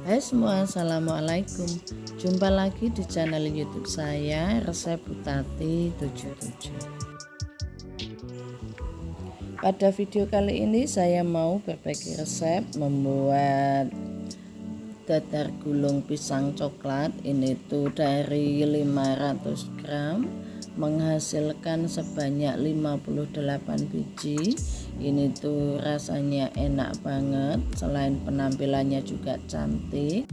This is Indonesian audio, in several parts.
Hai semua, assalamualaikum. Jumpa lagi di channel YouTube saya, Resep Butati 77. Pada video kali ini saya mau berbagi resep membuat dadar gulung pisang coklat. Ini tuh dari 500 gram menghasilkan sebanyak 58 biji. Ini tuh rasanya enak banget, selain penampilannya juga cantik.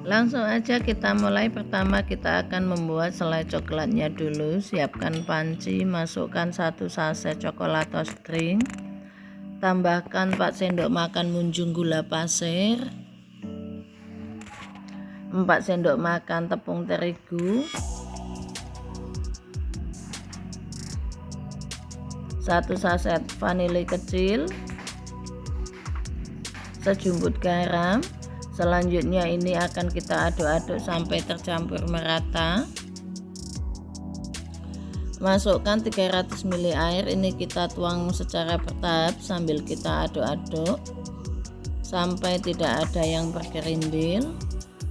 Langsung aja kita mulai. Pertama kita akan membuat selai coklatnya dulu. Siapkan panci, masukkan 1 saset coklatos string, tambahkan 4 sendok makan munjung gula pasir, 4 sendok makan tepung terigu, 1 saset vanili kecil, sejumput garam. Selanjutnya ini akan kita aduk-aduk sampai tercampur merata. Masukkan 300 ml air, ini kita tuang secara bertahap sambil kita aduk-aduk sampai tidak ada yang bergerindil.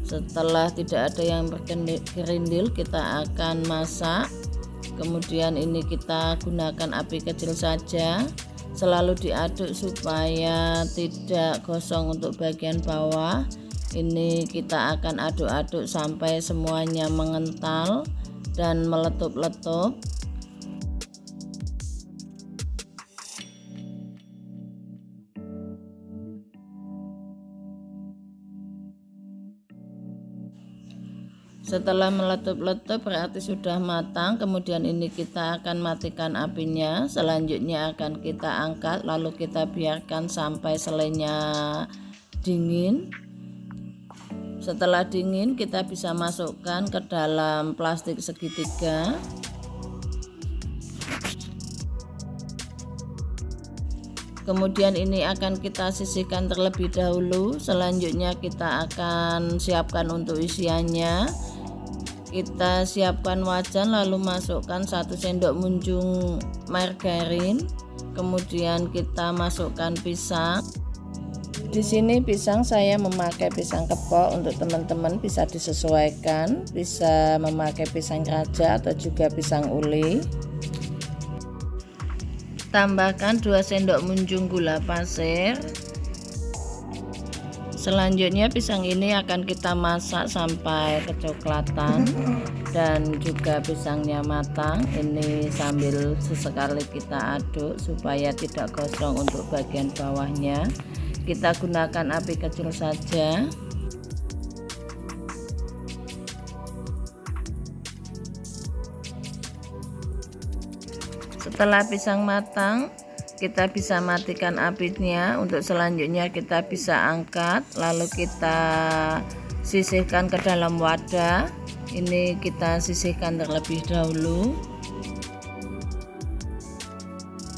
Setelah tidak ada yang bergerindil, kita akan masak. Kemudian ini kita gunakan api kecil saja, selalu diaduk supaya tidak gosong untuk bagian bawah. Ini kita akan aduk-aduk sampai semuanya mengental dan meletup-letup. Setelah meletup-letup berarti sudah matang. Kemudian ini kita akan matikan apinya. Selanjutnya akan kita angkat, lalu kita biarkan sampai selainya dingin. Setelah dingin kita bisa masukkan ke dalam plastik segitiga. Kemudian ini akan kita sisihkan terlebih dahulu. Selanjutnya kita akan siapkan untuk isiannya. Kita siapkan wajan, lalu masukkan 1 sendok munjung margarin. Kemudian kita masukkan pisang. Di sini pisang saya memakai pisang kepok. Untuk teman-teman bisa disesuaikan, bisa memakai pisang raja atau juga pisang uli. Tambahkan 2 sendok munjung gula pasir. Selanjutnya pisang ini akan kita masak sampai kecoklatan dan juga pisangnya matang. Ini sambil sesekali kita aduk supaya tidak gosong untuk bagian bawahnya. Kita gunakan api kecil saja. Setelah pisang matang, kita bisa matikan apinya. Untuk selanjutnya kita bisa angkat, lalu kita sisihkan ke dalam wadah. Ini kita sisihkan terlebih dahulu.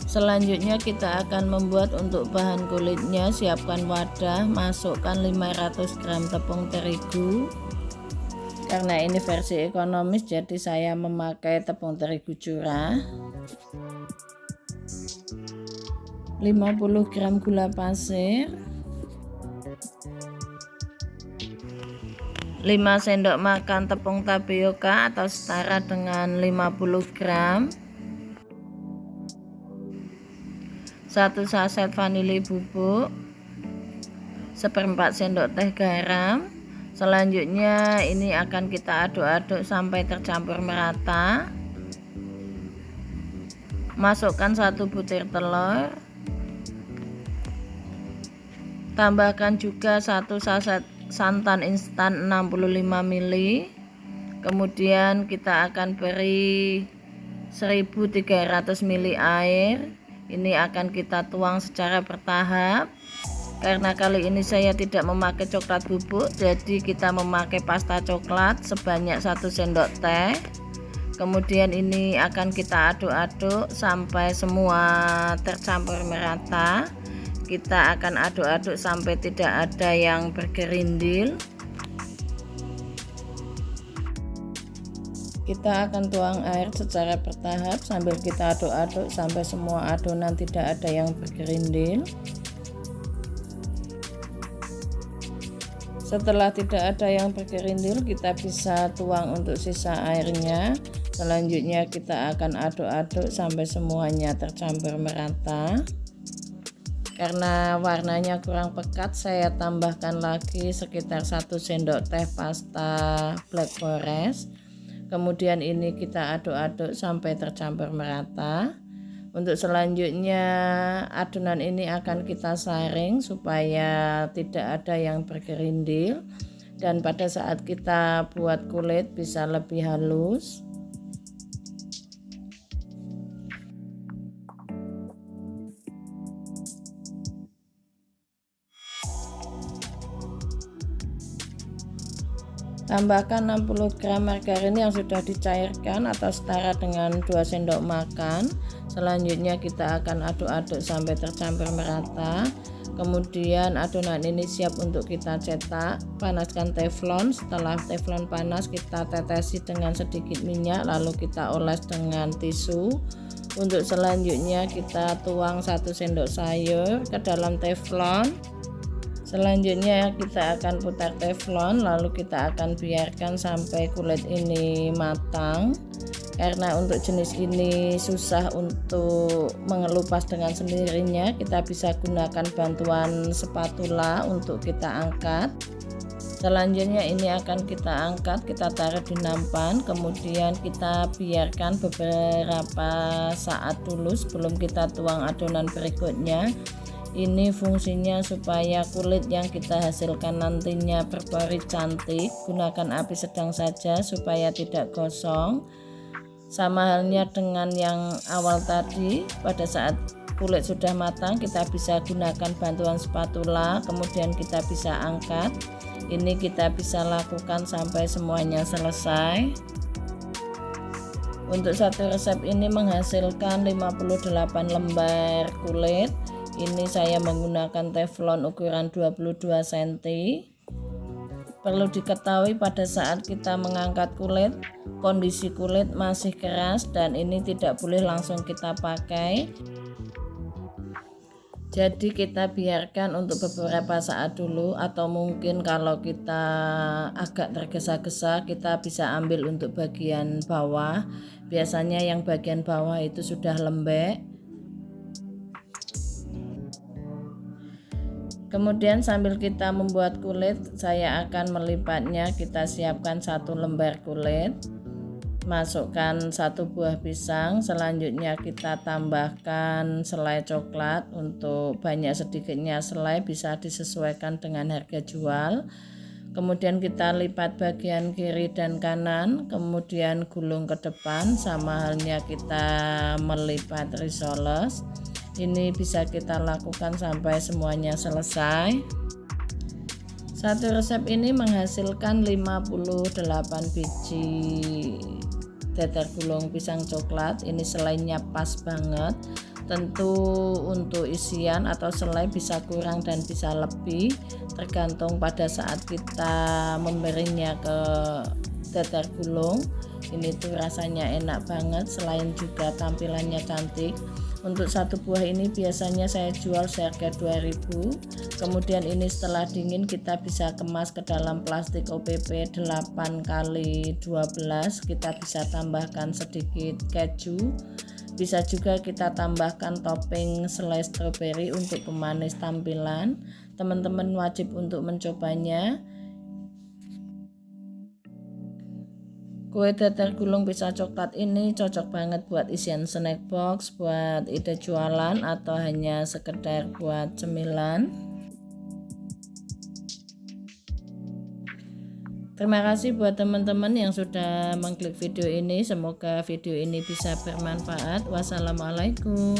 Selanjutnya kita akan membuat untuk bahan kulitnya. Siapkan wadah, masukkan 500 gram tepung terigu. Karena ini versi ekonomis, jadi saya memakai tepung terigu curah. 50 gram gula pasir, 5 sendok makan tepung tapioka atau setara dengan 50 gram, 1 saset vanili bubuk, 1/4 sendok teh garam. Selanjutnya ini akan kita aduk-aduk sampai tercampur merata. Masukkan 1 butir telur. Tambahkan juga 1 saset santan instan 65 ml. Kemudian kita akan beri 1300 ml air. Ini akan kita tuang secara bertahap. Karena kali ini saya tidak memakai coklat bubuk, jadi kita memakai pasta coklat sebanyak 1 sendok teh. Kemudian ini akan kita aduk-aduk sampai semua tercampur merata. Kita akan aduk-aduk sampai tidak ada yang bergerindil. Kita akan tuang air secara bertahap sambil kita aduk-aduk sampai semua adonan tidak ada yang bergerindil. Setelah tidak ada yang bergerindil, kita bisa tuang untuk sisa airnya. Selanjutnya kita akan aduk-aduk sampai semuanya tercampur merata. Karena warnanya kurang pekat, saya tambahkan lagi sekitar 1 sendok teh pasta Black Forest. Kemudian ini kita aduk-aduk sampai tercampur merata. Untuk selanjutnya adonan ini akan kita saring supaya tidak ada yang bergerindil, dan pada saat kita buat kulit bisa lebih halus. Tambahkan 60 gram margarin yang sudah dicairkan atau setara dengan 2 sendok makan. Selanjutnya kita akan aduk-aduk sampai tercampur merata. Kemudian adonan ini siap untuk kita cetak. Panaskan teflon. Setelah teflon panas, kita tetesi dengan sedikit minyak, lalu kita oles dengan tisu. Untuk selanjutnya kita tuang 1 sendok sayur ke dalam teflon. Selanjutnya kita akan putar teflon, lalu kita akan biarkan sampai kulit ini matang. Karena untuk jenis ini susah untuk mengelupas dengan sendirinya, kita bisa gunakan bantuan spatula untuk kita angkat. Selanjutnya ini akan kita angkat, kita taruh di nampan, kemudian kita biarkan beberapa saat dulu sebelum kita tuang adonan berikutnya. Ini fungsinya supaya kulit yang kita hasilkan nantinya berpori cantik. Gunakan api sedang saja supaya tidak gosong. Sama halnya dengan yang awal tadi, pada saat kulit sudah matang kita bisa gunakan bantuan spatula, kemudian kita bisa angkat. Ini kita bisa lakukan sampai semuanya selesai. Untuk satu resep ini menghasilkan 58 lembar kulit. Ini saya menggunakan teflon ukuran 22 cm. Perlu diketahui pada saat kita mengangkat kulit, kondisi kulit masih keras dan ini tidak boleh langsung kita pakai. Jadi kita biarkan untuk beberapa saat dulu, atau mungkin kalau kita agak tergesa-gesa kita bisa ambil untuk bagian bawah. Biasanya yang bagian bawah itu sudah lembek. Kemudian sambil kita membuat kulit, saya akan melipatnya. Kita siapkan 1 lembar kulit, masukkan 1 buah pisang. Selanjutnya kita tambahkan selai coklat. Untuk banyak sedikitnya selai bisa disesuaikan dengan harga jual. Kemudian kita lipat bagian kiri dan kanan, kemudian gulung ke depan. Sama halnya kita melipat risoles. Ini bisa kita lakukan sampai semuanya selesai. Satu resep ini menghasilkan 58 biji teter gulung pisang coklat. Ini selainya pas banget. Tentu untuk isian atau selai bisa kurang dan bisa lebih, tergantung pada saat kita memberinya ke teter gulung. Ini tuh rasanya enak banget, selain juga tampilannya cantik. Untuk 1 buah ini biasanya saya jual seharga 2.000. Kemudian ini setelah dingin kita bisa kemas ke dalam plastik OPP 8x12. Kita bisa tambahkan sedikit keju. Bisa juga kita tambahkan topping selai stroberi untuk pemanis tampilan. Teman-teman wajib untuk mencobanya. Kue teter gulung pisang coklat ini cocok banget buat isian snack box, buat ide jualan, atau hanya sekedar buat cemilan. Terima kasih buat teman-teman yang sudah mengklik video ini. Semoga video ini bisa bermanfaat. Wassalamualaikum.